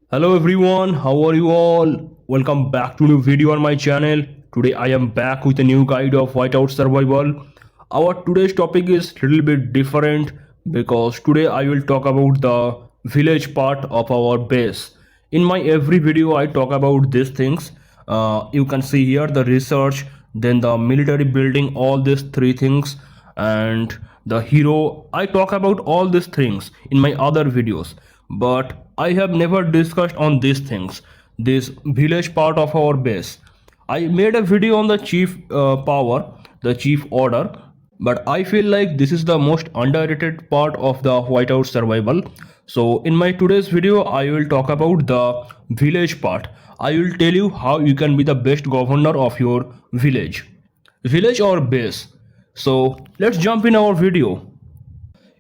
Hello everyone, how are you all? Welcome back to a new video on my channel. Today I am back with a new guide of Whiteout Survival. Our today's topic is a little bit different because today I will talk about the village part of our base. In my every video I talk about these things. You can see here the research, then the military building, all these three things, and the hero. I talk about all these things in my other videos, but I have never discussed on these things, this village part of our base. I made a video on the chief power, the chief order, but I feel like this is the most underrated part of the Whiteout survival. So in my today's video I will talk about the village part. I will tell you how you can be the best governor of your village or base. So let's jump in our video.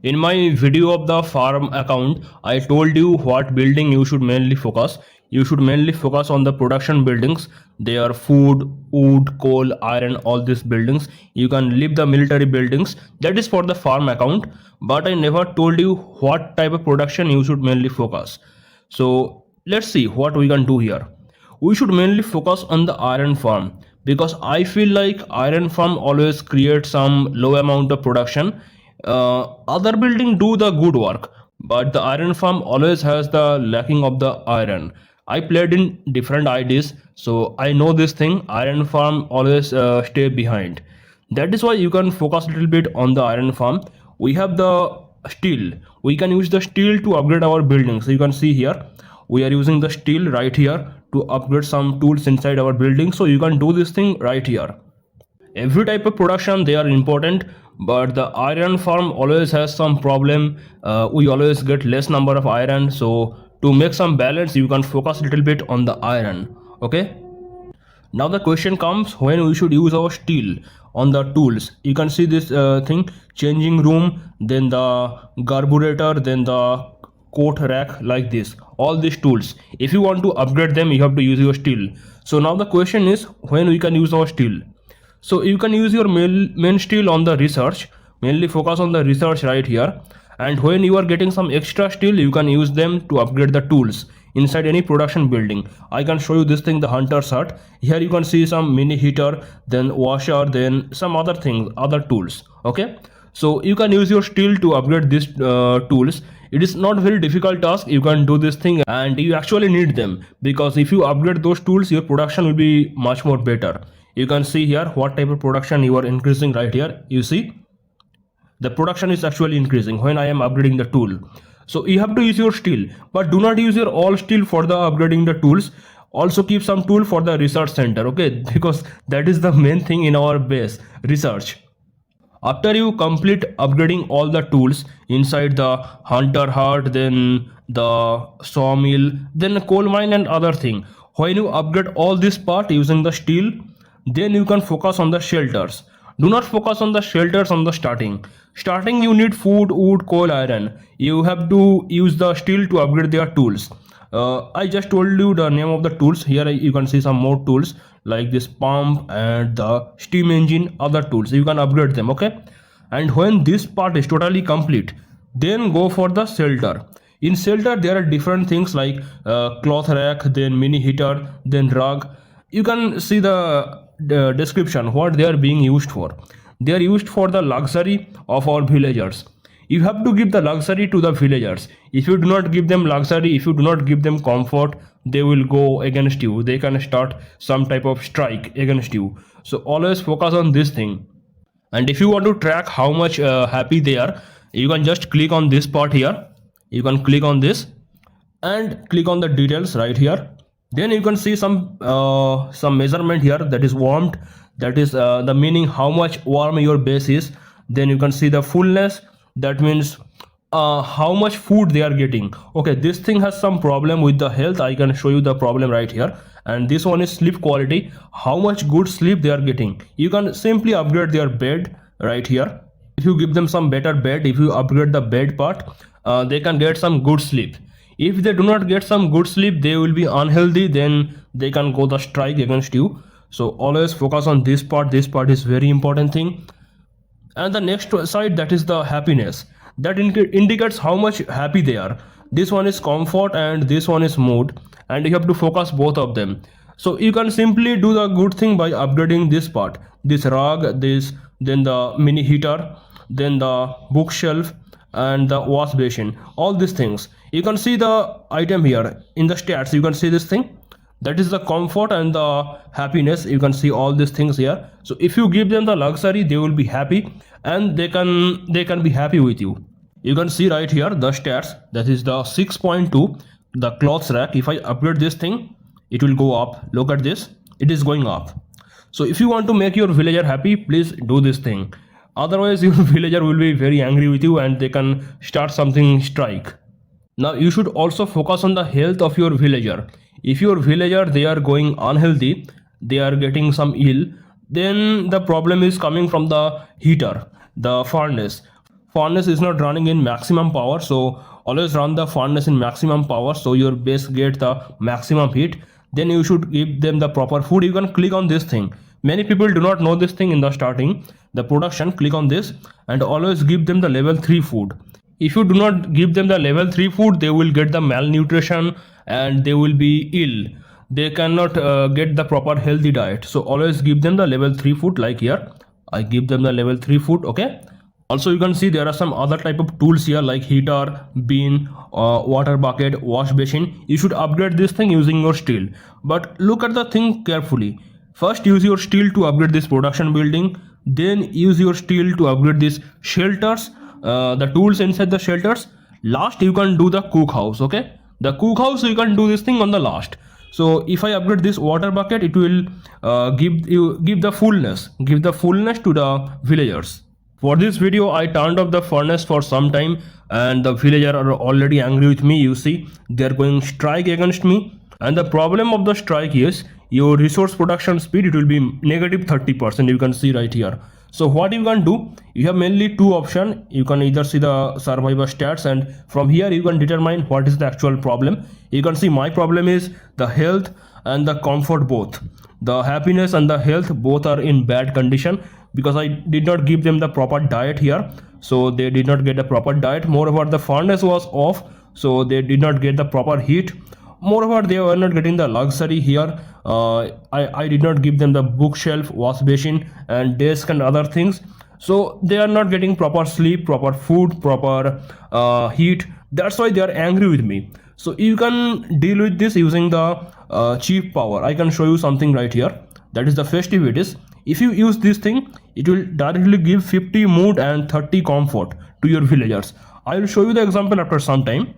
In my video of the farm account, I told you what building you should mainly focus. You should mainly focus on the production buildings. They are food, wood, coal, iron, all these buildings. You can leave the military buildings. That is for the farm account. But I never told you what type of production you should mainly focus. So let's see what we can do here. We should mainly focus on the iron farm because I feel like iron farm always creates some low amount of production. Other building do the good work, but the iron farm always has the lacking of the iron. I played in different IDs, so I know this thing. Iron farm always stay behind. That is why you can focus a little bit on the iron farm. We have the steel. We can use the steel to upgrade our buildings. So you can see here, we are using the steel right here to upgrade some tools inside our building. So you can do this thing right here. Every type of production they are important, but the iron farm always has some problem. We always get less number of iron, so to make some balance you can focus a little bit on the iron. Okay, now the question comes when we should use our steel on the tools. You can see this thing, changing room, then the carburetor, then the coat rack, like this, all these tools. If you want to upgrade them you have to use your steel. So now the question is when we can use our steel. So you can use your main steel on the research, mainly focus on the research right here. And when you are getting some extra steel, you can use them to upgrade the tools inside any production building. I can show you this thing, the hunter's hut. Here you can see some mini heater, then washer, then some other things, other tools. Okay, so you can use your steel to upgrade these tools. It is not very difficult task. You can do this thing and you actually need them, because if you upgrade those tools your production will be much more better. You can see here what type of production you are increasing right here. You see the production is actually increasing when I am upgrading the tool. So you have to use your steel, but do not use your all steel for the upgrading the tools. Also keep some tool for the research center, okay, because that is the main thing in our base, research. After you complete upgrading all the tools inside the hunter hut, then the sawmill, then the coal mine and other thing, when you upgrade all this part using the steel, then you can focus on the shelters. Do not focus on the shelters on the starting. You need food, wood, coal, iron. You have to use the steel to upgrade their tools. I just told you the name of the tools. Here you can see some more tools like this pump and the steam engine, other tools. You can upgrade them, okay? And when this part is totally complete, then go for the shelter. In shelter there are different things like cloth rack, then mini heater, then rug. You can see the description what they are being used for. They are used for the luxury of our villagers. You have to give the luxury to the villagers. If you do not give them luxury, if you do not give them comfort, they will go against you. They can start some type of strike against you. So always focus on this thing. And if you want to track how much happy they are, you can just click on this part here. You can click on this and click on the details right here. Then you can see some measurement here, that is warmth. That is the meaning how much warm your base is. Then you can see the fullness, that means how much food they are getting. Okay, this thing has some problem with the health. I can show you the problem right here. And this one is sleep quality, how much good sleep they are getting. You can simply upgrade their bed right here. If you give them some better bed, if you upgrade the bed part, they can get some good sleep. If they do not get some good sleep, they will be unhealthy, then they can go the strike against you. So always focus on this part. This part is very important thing. And the next side, that is the happiness. That indicates how much happy they are. this one is comfort and this one is mood, and you have to focus both of them. So you can simply do the good thing by upgrading this part, this rug, this, then the mini heater, then the bookshelf and the wash basin, all these things. You can see the item here in the stats, you can see this thing, that is the comfort and the happiness. You can see all these things here. So if you give them the luxury, they will be happy and they can be happy with you. You can see right here the stats, that is the 6.2, the clothes rack. If I upgrade this thing, it will go up. Look at this, it is going up. So if you want to make your villager happy, please do this thing. Otherwise your villager will be very angry with you and they can start something strike. Now you should also focus on the health of your villager. If your villager, they are going unhealthy, they are getting some ill, then the problem is coming from the heater, the furnace. Furnace is not running in maximum power, so always run the furnace in maximum power so your base get the maximum heat. Then you should give them the proper food. You can click on this thing. Many people do not know this thing in the starting, the production. Click on this and always give them the level 3 food. If you do not give them the level 3 food, they will get the malnutrition and they will be ill. They cannot get the proper healthy diet. So always give them the level 3 food. Like here I give them the level 3 food. Okay, also you can see there are some other type of tools here like heater, bin, water bucket, wash basin. You should upgrade this thing using your steel, but look at the thing carefully. First use your steel to upgrade this production building, then use your steel to upgrade these shelters, the tools inside the shelters. Last you can do the cook house. Okay, the cook house you can do this thing on the last. So if I upgrade this water bucket, it will give the fullness to the villagers. For this video I turned off the furnace for some time and the villagers are already angry with me. You see they are going strike against me, and the problem of the strike is your resource production speed, it will be negative 30%. You can see right here. So what you can do, you have mainly two options. You can either see the survivor stats and from here you can determine what is the actual problem. You can see my problem is the health and the comfort both. The happiness and the health both are in bad condition because I did not give them the proper diet here. So they did not get a proper diet. Moreover, the furnace was off, so they did not get the proper heat. Moreover, they were not getting the luxury here. I did not give them the bookshelf, wash basin and desk and other things. So they are not getting proper sleep, proper food, proper heat. That's why they are angry with me. So you can deal with this using the cheap power. I can show you something right here. That is the festivities. If you use this thing, it will directly give 50 mood and 30 comfort to your villagers. I will show you the example after some time.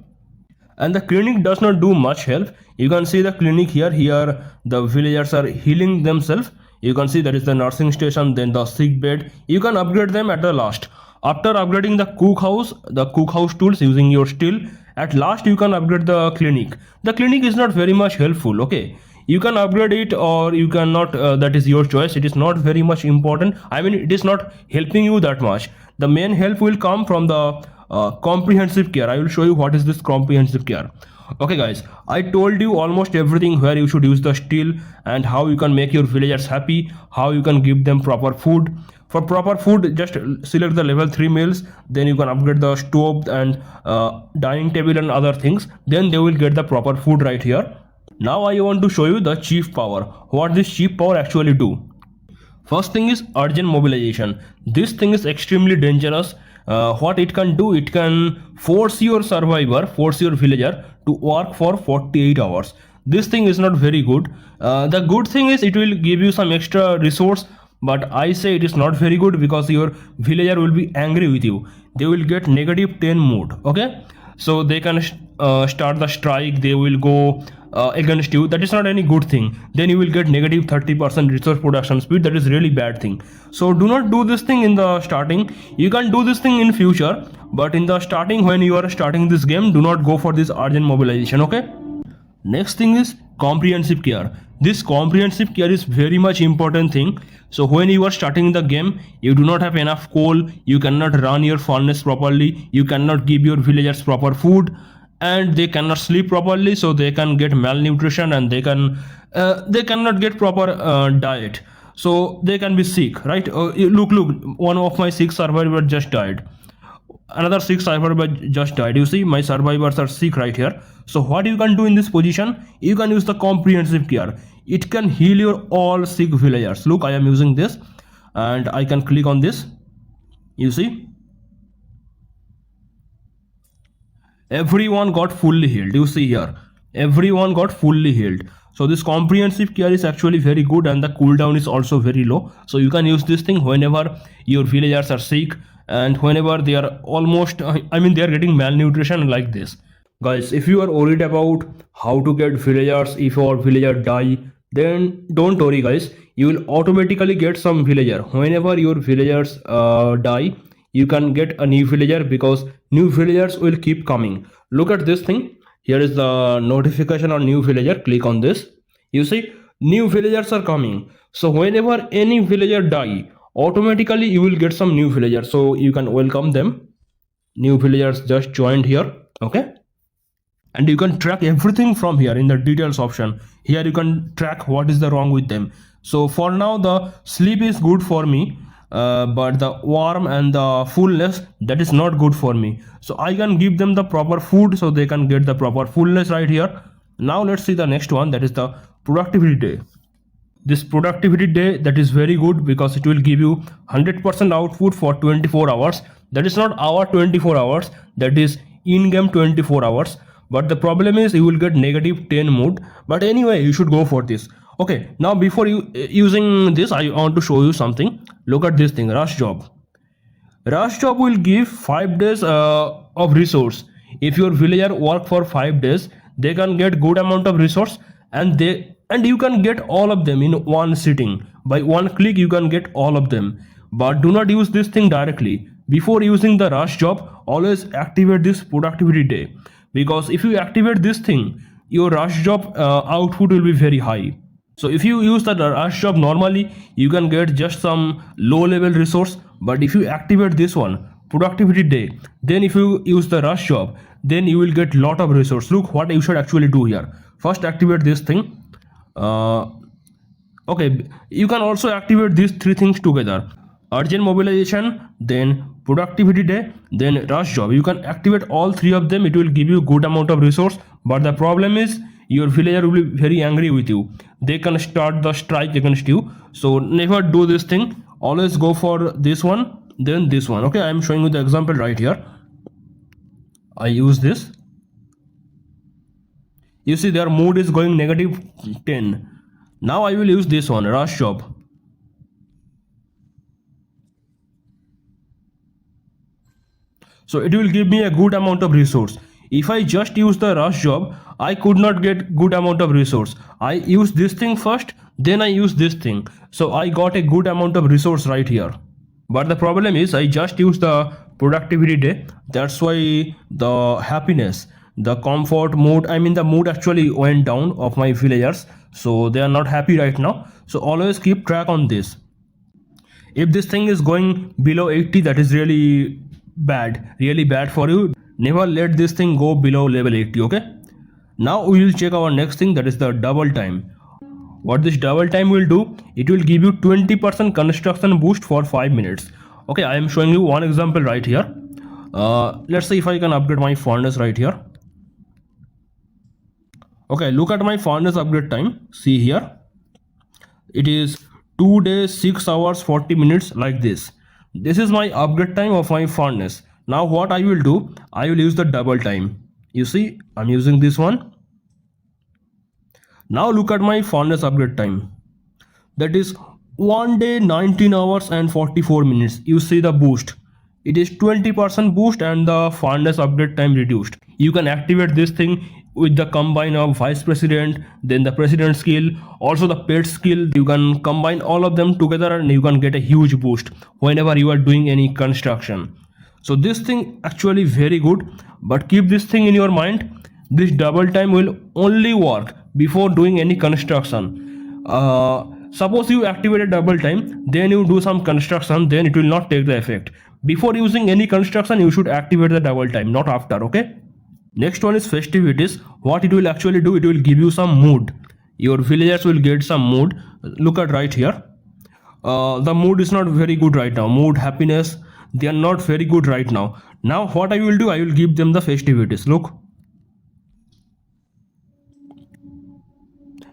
And the clinic does not do much help. You can see the clinic here. Here the villagers are healing themselves. You can see that is the nursing station, then the sick bed. You can upgrade them at the last. After upgrading the cook house tools using your steel, at last you can upgrade the clinic. The clinic is not very much helpful. Okay, you can upgrade it or you cannot, that is your choice. It is not very much important. I mean, it is not helping you that much. The main help will come from the comprehensive care. I will show you what is this comprehensive care. Okay guys, I told you almost everything where you should use the steel and how you can make your villagers happy, how you can give them proper food. For proper food, just select the level 3 meals, then you can upgrade the stove and dining table and other things, then they will get the proper food right here. Now I want to show you the chief power, what this chief power actually do. First thing is urgent mobilization. This thing is extremely dangerous. What it can do, it can force your survivor, force your villager to work for 48 hours. This thing is not very good. The good thing is it will give you some extra resource, but I say it is not very good because your villager will be angry with you. They will get negative 10 mood. Okay, so they can start the strike, they will go against you. That is not any good thing. Then you will get negative 30% resource production speed. That is really bad thing. So do not do this thing in the starting. You can do this thing in future, but in the starting, when you are starting this game, do not go for this urgent mobilization. Okay, next thing is comprehensive care. This comprehensive care is very much important thing. So when you are starting the game, you do not have enough coal, you cannot run your furnace properly, you cannot give your villagers proper food, and they cannot sleep properly, so they can get malnutrition and they cannot get proper diet, so they can be sick, right? Look, one of my sick survivors just died. another 6 survivors just died. You see my survivors are sick right here. So what you can do in this position, you can use the comprehensive care. It can heal your all sick villagers. Look, I am using this and I can click on this. You see everyone got fully healed. You see here everyone got fully healed. So this comprehensive care is actually very good and the cooldown is also very low. So you can use this thing whenever your villagers are sick and whenever they are almost they are getting malnutrition like this. Guys, if you are worried about how to get villagers if your villager die, then don't worry guys, you will automatically get some villager. Whenever your villagers die, you can get a new villager because new villagers will keep coming. Look at this thing. Here is the notification on new villager. Click on this. You see new villagers are coming. So whenever any villager die, automatically you will get some new villagers. So you can welcome them. New villagers just joined here. Okay. And you can track everything from here in the details option. Here you can track what is the wrong with them. So for now the sleep is good for me, but the warm and the fullness, that is not good for me. So I can give them the proper food so they can get the proper fullness right here. Now let's see the next one, that is the productivity day. This productivity day, that is very good because it will give you 100% output for 24 hours. That is not our 24 hours, that is in-game 24 hours. But the problem is you will get negative 10 mood. But anyway, you should go for this. Okay, now before you using this, I want to show you something. Look at this thing, rush job. Rush job will give 5 days of resource. If your villager work for 5 days, they can get good amount of resource, and you can get all of them in one sitting. By one click you can get all of them. But do not use this thing directly. Before using the rush job, always activate this productivity day, because if you activate this thing, your rush job output will be very high. So if you use the rush job normally, you can get just some low level resource. But if you activate this one, productivity day, then if you use the rush job, then you will get lot of resource. Look what you should actually do here. First activate this thing. Okay, you can also activate these three things together: urgent mobilization, then productivity day, then rush job. You can activate all three of them. It will give you good amount of resource. But the problem is your villager will be very angry with you. They can start the strike against you. So never do this thing. Always go for this one, then this one. Okay, I am showing you the example right here. I use this. You see their mood is going negative 10. Now I will use this one, rush job. So it will give me a good amount of resource. If I just use the rush job, I could not get good amount of resource. I use this thing first, then I use this thing. So I got a good amount of resource right here. But the problem is I just use the productivity day. That's why the happiness, the comfort mood, the mood actually went down of my villagers. So they are not happy right now. So always keep track on this. If this thing is going below 80, that is really bad for you. Never let this thing go below level 80. Okay, now we will check our next thing, that is the double time. What this double time will do, it will give you 20% construction boost for 5 minutes. Okay, I am showing you one example right here. Let's see if I can upgrade my furnace right here. Okay, look at my furnace upgrade time. See here, it is 2 days 6 hours 40 minutes like this. This is my upgrade time of my furnace. Now what I will do, I will use the double time. You see, I'm using this one. Now look at my furnace upgrade time. That is 1 day 19 hours and 44 minutes. You see the boost. It is 20% boost and the furnace upgrade time reduced. You can activate this thing with the combine of vice president, then the president skill, also the pet skill. You can combine all of them together and you can get a huge boost whenever you are doing any construction. So this thing actually very good, but keep this thing in your mind. This double time will only work before doing any construction. Suppose you activate a double time, then you do some construction, then it will not take the effect. Before using any construction, you should activate the double time, not after. Okay. Next one is festivities. What it will actually do, it will give you some mood. Your villagers will get some mood. Look at right here. The mood is not very good right now. Mood, happiness, they are not very good right now. Now what I will do, I will give them the festivities. Look,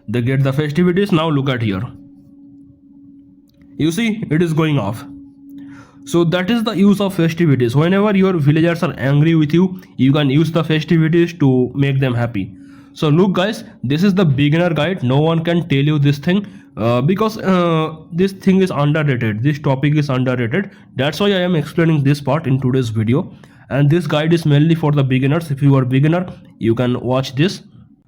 they get the festivities. Now look at here, you see it is going off. So that is the use of festivities. Whenever your villagers are angry with you, you can use the festivities to make them happy. So look guys, this is the beginner guide. No one can tell you this thing because this thing is underrated. This topic is underrated. That's why I am explaining this part in today's video. And this guide is mainly for the beginners. If you are beginner, you can watch this.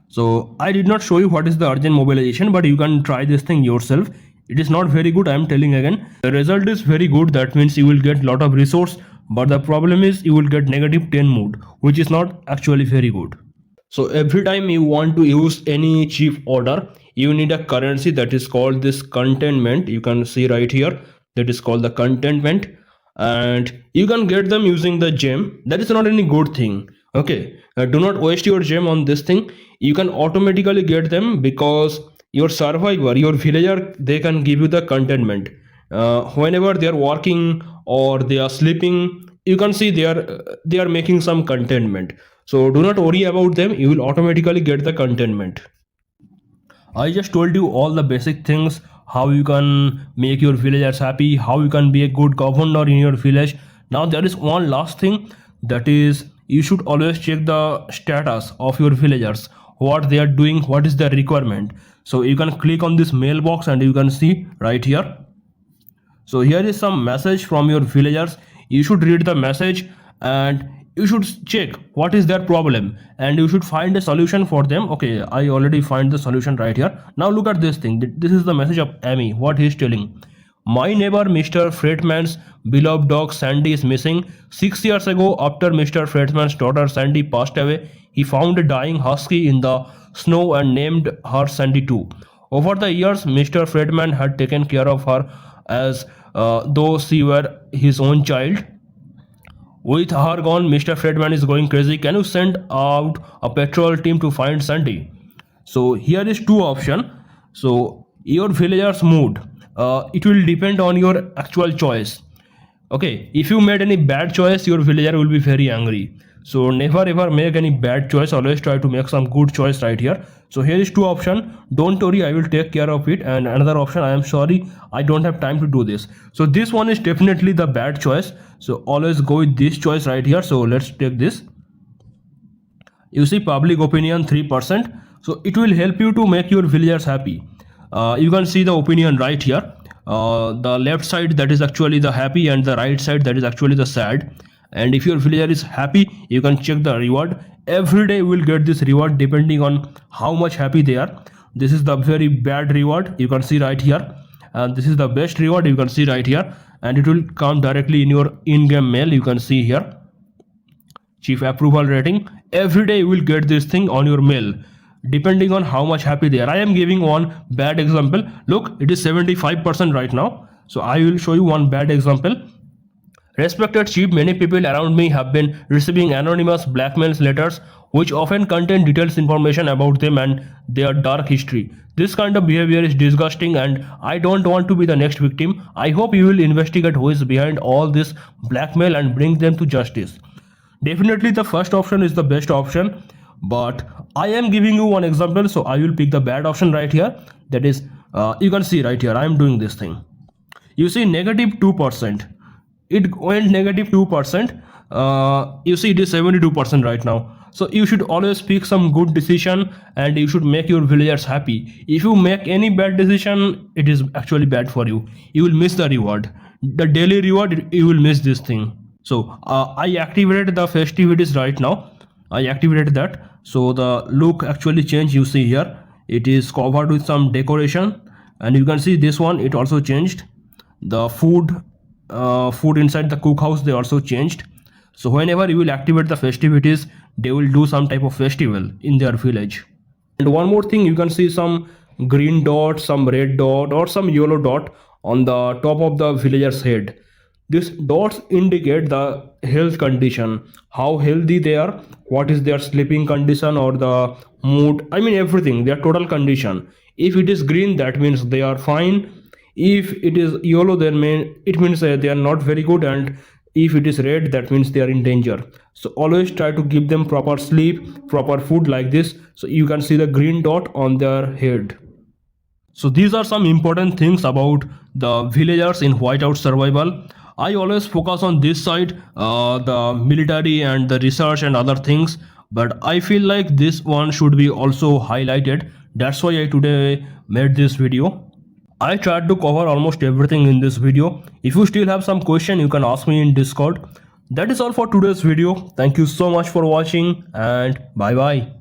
So I did not show you what is the urgent mobilization, but you can try this thing yourself. It is not very good, I am telling again. The result is very good, that means you will get lot of resource, but the problem is you will get negative 10 mood, which is not actually very good. So every time you want to use any chief order, you need a currency that is called this contentment. You can see right here, that is called the contentment, and you can get them using the gem. That is not any good thing. Okay, do not waste your gem on this thing. You can automatically get them because your survivor, your villager, they can give you the contentment whenever they are working or they are sleeping. You can see they are making some contentment. So do not worry about them, you will automatically get the contentment. I just told you all the basic things, how you can make your villagers happy, how you can be a good governor in your village. Now there is one last thing, that is you should always check the status of your villagers, what they are doing, what is their requirement. So you can click on this mailbox and you can see right here. So here is some message from your villagers. You should read the message and you should check what is their problem and you should find a solution for them. Okay, I already find the solution right here. Now look at this thing. This is the message of Amy, what he is telling. My neighbor Mr. Fredman's beloved dog Sandy is missing. 6 years ago, after Mr. Fredman's daughter Sandy passed away, he found a dying husky in the snow and named her Sandy too. Over the years, Mr. Fredman had taken care of her as though she were his own child. With her gone, Mr. Fredman is going crazy. Can you send out a patrol team to find Sandy? So here is two options. So your villager's mood, it will depend on your actual choice. Okay, if you made any bad choice, your villager will be very angry. So never ever make any bad choice, always try to make some good choice right here. So here is two option. Don't worry, I will take care of it. And another option, I am sorry, I don't have time to do this. So this one is definitely the bad choice. So always go with this choice right here. So let's take this. You see public opinion 3%. So it will help you to make your villagers happy. You can see the opinion right here. The left side, that is actually the happy, and the right side, that is actually the sad. And if your villager is happy, you can check the reward. Every day you will get this reward depending on how much happy they are. This is the very bad reward, you can see right here, and this is the best reward, you can see right here, and it will come directly in your in-game mail. You can see here chief approval rating. Every day you will get this thing on your mail depending on how much happy they are. I am giving one bad example. Look, it is 75% right now. So I will show you one bad example. Respected chief, many people around me have been receiving anonymous blackmail letters which often contain detailed information about them and their dark history. This kind of behavior is disgusting and I don't want to be the next victim. I hope you will investigate who is behind all this blackmail and bring them to justice. Definitely the first option is the best option, but I am giving you one example, so I will pick the bad option right here. That is, you can see right here, I am doing this thing. You see negative 2%. It went negative 2%. You see it is 72% right now. So you should always pick some good decision and you should make your villagers happy. If you make any bad decision, it is actually bad for you. You will miss the reward. The daily reward, you will miss this thing. So I activated the festivities right now. I activated that. So the look actually changed. You see here, it is covered with some decoration, and you can see this one, it also changed. The food inside the cookhouse, they also changed. So whenever you will activate the festivities, they will do some type of festival in their village. And one more thing, you can see some green dot, some red dot, or some yellow dot on the top of the villager's head. These dots indicate the health condition, how healthy they are, what is their sleeping condition or the mood, I mean everything, their total condition. If it is green, that means they are fine. If it is yellow, then it means they are not very good, and If it is red, that means they are in danger. So always try to give them proper sleep, proper food like this. So you can see the green dot on their head. So these are some important things about the villagers in Whiteout Survival. I always focus on this side, the military and the research and other things. But I feel like this one should be also highlighted. That's why I today made this video. I tried to cover almost everything in this video. If you still have some question, you can ask me in Discord. That is all for today's video. Thank you so much for watching and bye bye.